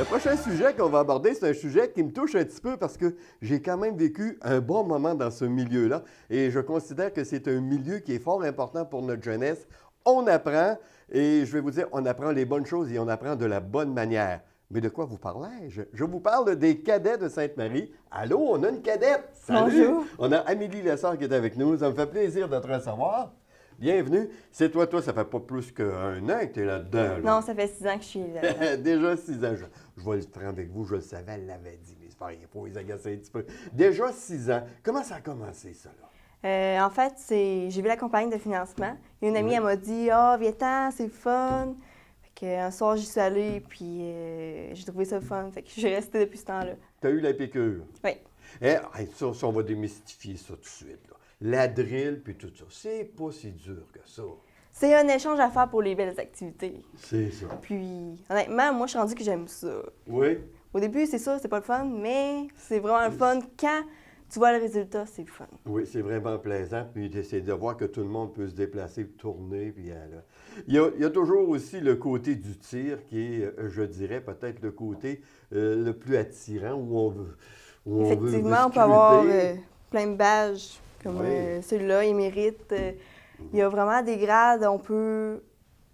Le prochain sujet qu'on va aborder, c'est un sujet qui me touche un petit peu parce que j'ai quand même vécu un bon moment dans ce milieu-là et je considère que c'est un milieu qui est fort important pour notre jeunesse. On apprend et je vais vous dire, on apprend les bonnes choses et on apprend de la bonne manière. Mais de quoi vous parlez-je? Je vous parle des cadets de Sainte-Marie. Allô, on a une cadette! Salut! Bonjour! On a Amélie Lessard qui est avec nous. Ça me fait plaisir de te recevoir. Bienvenue. C'est toi, ça fait pas plus qu'un an que tu es là-dedans. Là. Non, ça fait 6 ans que je suis là. Déjà 6 ans. Je vais le prendre avec vous, je le savais, elle l'avait dit, mais c'est pas rien pour les agacer un petit peu. Déjà 6 ans. Comment ça a commencé, ça, là? En fait, j'ai vu la compagnie de financement. Il y a une amie, elle m'a dit « Ah, viens-t'en, c'est le fun! » Fait qu'un soir, j'y suis allée, puis j'ai trouvé ça fun. Fait que je suis restée depuis ce temps-là. Tu as eu la piqûre? Oui. Ça, on va démystifier ça tout de suite. Là. La drill, puis tout ça, c'est pas si dur que ça. C'est un échange à faire pour les belles activités. C'est ça. Puis, honnêtement, moi, je suis rendue que j'aime ça. Oui? Au début, c'est ça, c'est pas le fun, mais c'est vraiment le fun. Quand tu vois le résultat, c'est le fun. Oui, c'est vraiment plaisant. Puis c'est de voir que tout le monde peut se déplacer, tourner. Puis, il y a toujours aussi le côté du tir qui est, je dirais, peut-être le côté le plus attirant où on veut. Effectivement, on peut avoir plein de badges comme celui-là, il mérite. Il y a vraiment des grades, on peut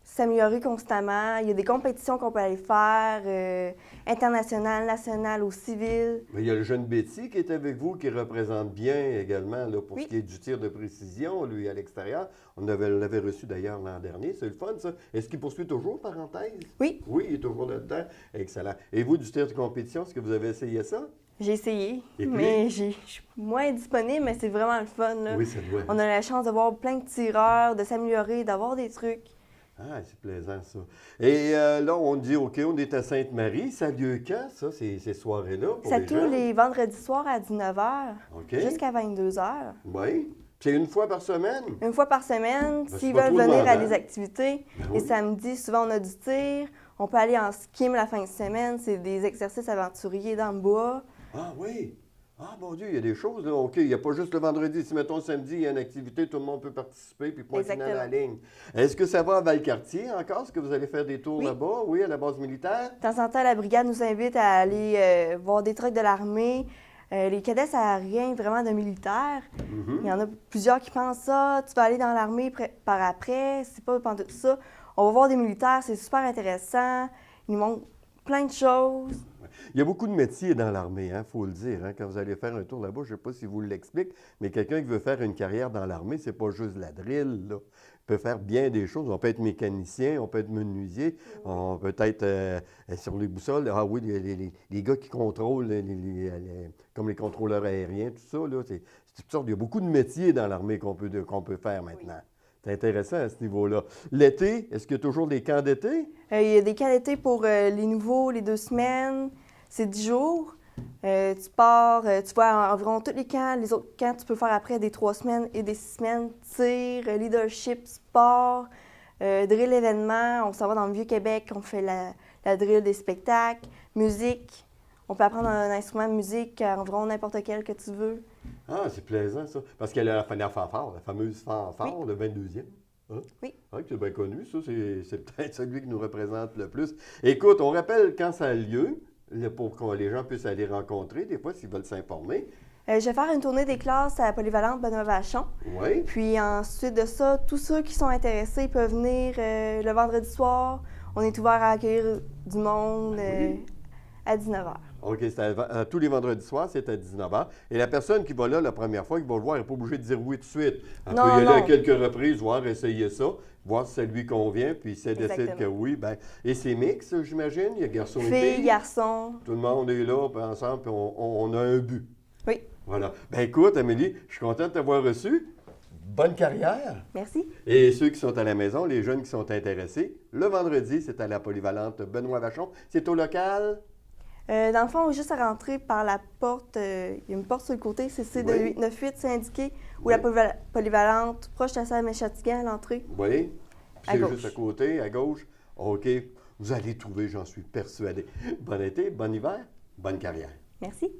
s'améliorer constamment. Il y a des compétitions qu'on peut aller faire, internationales, nationales ou civiles. Mais il y a le jeune Betty qui est avec vous, qui représente bien également là, pour ce qui est du tir de précision, lui, à l'extérieur. On l'avait reçu d'ailleurs l'an dernier. C'est le fun, ça. Est-ce qu'il poursuit toujours, parenthèse? Oui. Oui, il est toujours là-dedans. Excellent. Et vous, du tir de compétition, est-ce que vous avez essayé ça? J'ai essayé, mais je suis moins disponible, mais c'est vraiment le fun. Là. Oui, ça doit. On a la chance de voir plein de tireurs, de s'améliorer, d'avoir des trucs. Ah, c'est plaisant, ça. Et là, on dit, OK, on est à Sainte-Marie. Ça a lieu quand, ça, ces soirées-là, pour C'est les tous gens? les vendredis soirs à 19h jusqu'à 22h. Oui. C'est une fois par semaine? Une fois par semaine. Ben, S'ils c'est pas veulent trop venir à demandant. des activités, Ben les oui. samedis, souvent, on a du tir. On peut aller en skim la fin de semaine. C'est des exercices aventuriers dans le bois. Ah oui! Ah, mon Dieu, il y a des choses, là. OK, il n'y a pas juste le vendredi. Si, mettons, samedi, il y a une activité, tout le monde peut participer, puis point final à la ligne. Est-ce que ça va à Valcartier encore? Est-ce que vous allez faire des tours là-bas? Oui, à la base militaire? De temps en temps, la brigade nous invite à aller voir des trucs de l'armée. Les cadets, ça n'a rien vraiment de militaire. Il y en a plusieurs qui pensent ça. Tu vas aller dans l'armée par après. C'est pas pendant tout ça. On va voir des militaires, c'est super intéressant. Ils nous montrent plein de choses. Il y a beaucoup de métiers dans l'armée, il faut le dire. Hein. Quand vous allez faire un tour là-bas, je ne sais pas si vous l'expliquez, mais quelqu'un qui veut faire une carrière dans l'armée, c'est pas juste la drill. Là. Il peut faire bien des choses. On peut être mécanicien, on peut être menuisier, on peut être sur les boussoles. Ah oui, les gars qui contrôlent, comme les contrôleurs aériens, tout ça. Là, c'est toutes sortes. Il y a beaucoup de métiers dans l'armée qu'on peut faire maintenant. C'est intéressant à ce niveau-là. L'été, est-ce qu'il y a toujours des camps d'été? Il y a des camps d'été pour les nouveaux, les 2 semaines. C'est 10 jours. Tu pars, tu vois environ tous les camps. Les autres camps, tu peux faire après des 3 semaines et des 6 semaines. Tir, leadership, sport, drill événement. On s'en va dans le Vieux-Québec, on fait la drill des spectacles, musique. On peut apprendre un instrument de musique, environ n'importe quel que tu veux. Ah, c'est plaisant, ça. Parce qu'elle a la fanfare, la fameuse fanfare, le 22e. Hein? Oui. Ah, c'est bien connu, ça. C'est peut-être celui qui nous représente le plus. Écoute, on rappelle quand ça a lieu, pour que les gens puissent aller rencontrer, des fois, s'ils veulent s'informer. Je vais faire une tournée des classes à la Polyvalente Benoît Vachon. Oui. Puis ensuite de ça, tous ceux qui sont intéressés peuvent venir le vendredi soir. On est ouvert à accueillir du monde à 19h. OK, c'est tous les vendredis soirs, c'est à 19h. Et la personne qui va là la première fois, qui va le voir, elle n'est pas obligée de dire oui tout de suite. Elle peut y aller à quelques reprises, voir, essayer ça, voir si ça lui convient, puis si elle décide que oui, bien... Et c'est mix, j'imagine? Il y a garçons et filles? Filles, garçons. Tout le monde est là, puis ensemble, puis on a un but. Oui. Voilà. Bien, écoute, Amélie, je suis content de t'avoir reçu. Bonne carrière. Merci. Et ceux qui sont à la maison, les jeunes qui sont intéressés, le vendredi, c'est à la Polyvalente Benoît Vachon. C'est au local? Dans le fond, juste à rentrer par la porte, il y a une porte sur le côté, c'est C2898, c'est indiqué, ou la Polyvalente, proche de la salle Méchatigan à l'entrée. Oui. À C'est gauche. juste à côté, à gauche. OK. Vous allez trouver, j'en suis persuadé. Bon été, bon hiver, bonne carrière. Merci.